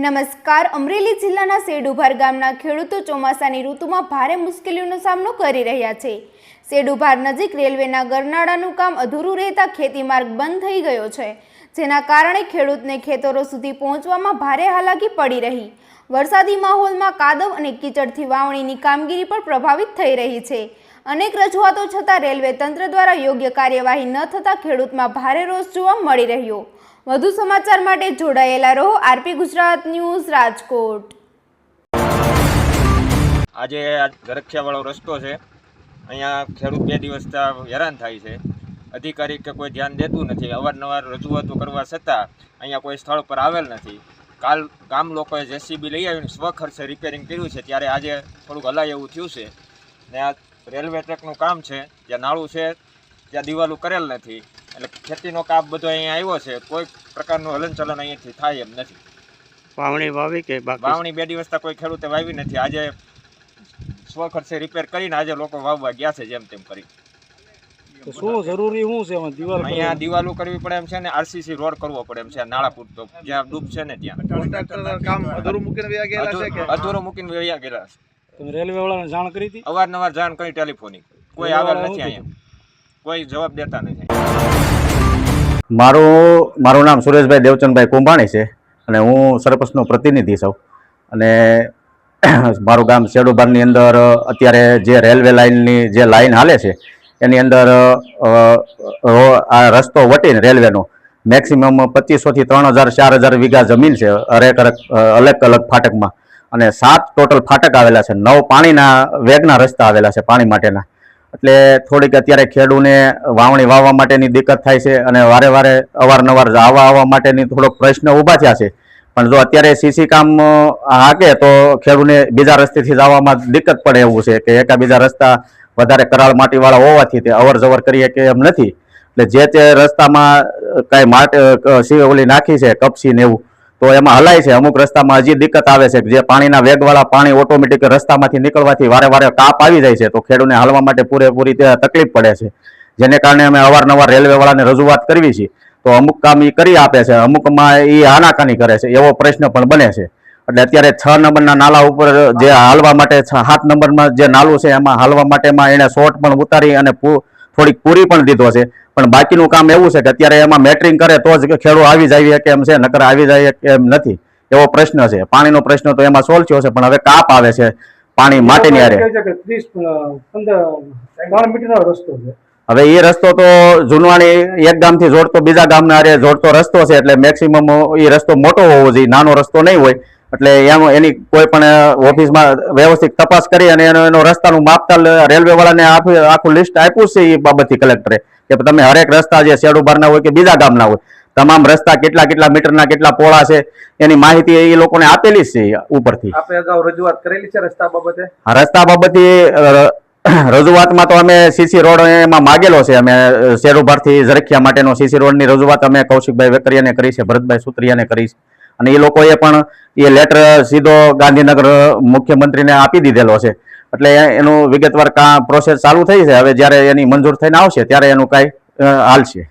નમસ્કાર. અમરેલી જિલ્લાના સેડુભાર ગામના ખેડૂતો ચોમાસાની ઋતુમાં ભારે મુશ્કેલીઓનો સામનો કરી રહ્યા છે. સેડુભાર નજીક રેલવેના ગરનાળાનું કામ અધૂરું રહેતા ખેતી માર્ગ બંધ થઈ ગયો છે, જેના કારણે ખેડૂતને ખેતરો સુધી પહોંચવામાં ભારે હાલાકી પડી રહી. વરસાદી માહોલમાં કાદવ અને કીચડથી વાવણીની કામગીરી પણ પ્રભાવિત થઈ રહી છે. અનેક રજૂઆતો છતાં રેલવે તંત્ર દ્વારા યોગ્ય કાર્યવાહી ન થતાં ખેડૂતમાં ભારે રોષ જોવા મળી રહ્યો. વધુ સમાચાર માટે જોડાયેલા રહો આરપી ગુજરાત ન્યૂઝ રાજકોટ. આજે ગરખિયાવાળો રસ્તો છે, અહીંયા ખેડૂત 2 દિવસથી હેરાન થાય છે. અધિકારી કે કોઈ ધ્યાન દેતું નથી. અવારનવાર રજૂઆતો કરવા છતાં અહીંયા કોઈ સ્થળ પર આવેલ નથી. કાલ ગામ લોકોએ જેસીબી લઈ આવીને સ્વખર્ચે રિપેરિંગ કર્યું છે, ત્યારે આજે થોડુંક હલાય એવું થયું છે. ને આ રેલવે ટ્રેકનું કામ છે, જ્યાં નાળું છે ત્યાં દિવાલું કરેલ નથી, એટલે ખેતીનો કાપ બધો અહીંયા આવ્યો છે. કોઈ પ્રકારનું હલનચલન અહીંયાથી થાય એમ નથી. વાવણી વાવી કે વાવણી 2 દિવસથી કોઈ ખેડૂતે વાવી નથી. આજે સ્વખર્ચે રિપેર કરીને આજે લોકો વાવવા ગયા છે જેમ તેમ કરી. શું જરૂરી શું છે અહીંયા દિવાલું કરવી પડે એમ છે ને આરસીસી રોડ કરવો પડે એમ છે. નાળા પૂરતો જ્યાં ડૂબ છે ને ત્યાં અધૂરું મૂકીને વયા ગયેલા છે. તમે રેલવે વાળાને જાણ કરી હતી? અવારનવાર જાણ કરી ટેલિફોનિક, કોઈ આવેલ નથી. અહીંયા કોઈ જવાબ દેતા નથી. મારું નામ સુરેશભાઈ દેવચંદભાઈ કુંભાણી છે અને હું સરપંચનો પ્રતિનિધિ છું. અને મારું ગામ સેડુભારની અંદર અત્યારે જે રેલવે લાઇનની જે લાઇન હાલે છે એની અંદર આ રસ્તો વટીને રેલવેનો મેક્સિમમ 2500 થી 3000 4000 વીઘા જમીન છે અલગ અલગ ફાટકમાં, અને 7 ટોટલ ફાટક આવેલા છે. 9 પાણીના વેગના રસ્તા આવેલા છે પાણી માટેના. એટલે થોડીક અત્યારે ખેડૂને વાવણી વાવવા માટેની દિક્કત થાય છે અને વારે અવારનવાર આવવા માટેની થોડોક પ્રશ્ન ઊભા થયા છે. પણ જો અત્યારે સીસી કામ હાકે તો ખેડૂને બીજા રસ્તેથી જવામાં દિક્કત પડે એવું છે કે એકાબીજા રસ્તા વધારે કરાળ માટીવાળા હોવાથી તે અવર જવર કરીએ કે એમ નથી. એટલે જે તે રસ્તામાં કાંઈ માટી ઓલી નાખી છે કપસી ને એવું, તો એમાં હલાય છે. અમુક રસ્તામાં હજી દિક્કત આવે છે કે જે પાણીના વેગવાળા પાણી ઓટોમેટિક રસ્તામાંથી નીકળવાથી વારે કાપ આવી જાય છે, તો ખેડૂને હાલવા માટે પૂરેપૂરી તકલીફ પડે છે. જેને કારણે અમે અવારનવાર રેલવેવાળાને રજૂઆત કરવી છે, તો અમુક કામ એ કરી આપે છે, અમુકમાં એ આનાકાની કરે છે, એવો પ્રશ્ન પણ બને છે. એટલે અત્યારે 6 નંબરના નાલા ઉપર જે હાલવા માટે 7 નંબરમાં જે નાલું છે એમાં હાલવા માટેમાં એને શોર્ટ પણ ઉતારી અને થોડીક પૂરી પણ દીધો છે. પણ બાકીનું કામ એવું છે કે અત્યારે એમાં મેટરિંગ કરે તો જ ખેડૂત આવી જાય કેમ છે, નકર આવી જાય એમ નથી, એવો પ્રશ્ન છે. પાણીનો પ્રશ્ન તો એમાં સોલ્વ થયો છે, પણ હવે કાપ આવે છે પાણી માટેની આરે. હવે એ રસ્તો તો જુનવાણી એક ગામથી જોડતો બીજા ગામના આરે જોડતો રસ્તો છે, એટલે મેક્સિમમ એ રસ્તો મોટો હોવો જોઈએ, નાનો રસ્તો નહીં હોય. એટલે એની કોઈ પણ ઓફિસમાં વ્યવસ્થિત તપાસ કરી અને એનો રસ્તાનું માપતાલ રેલવે વાળાને આખું લિસ્ટ આપ્યું છે એ બાબતથી કલેક્ટરે કે તમે હરેક રસ્તા જે સેડુભારના હોય કે બીજા ગામના હોય, તમામ રસ્તા કેટલા મીટરના કેટલા પોળા છે એની માહિતી એ લોકોને આપેલી જ છે ઉપરથી. આપણે અગાઉ રજૂઆત કરેલી છે રસ્તા બાબતે? રસ્તા બાબતે રજૂઆતમાં તો અમે સીસી રોડ એમાં માગેલો છે. અમે સેડુભારથી ઝરખિયા માટેનો સીસી રોડની રજૂઆત અમે કૌશિકભાઈ વેકરિયાને કરી છે, ભરતભાઈ સુત્રિયાને કરી છે, અને એ લોકોએ પણ એ લેટર સીધો ગાંધીનગર મુખ્યમંત્રીને આપી દીધેલો છે. એટલે એનું વિગતવાર પ્રોસેસ ચાલુ થઈ છે. હવે જ્યારે એની મંજૂર થઈને આવશે ત્યારે એનું કાંઈ હાલશે.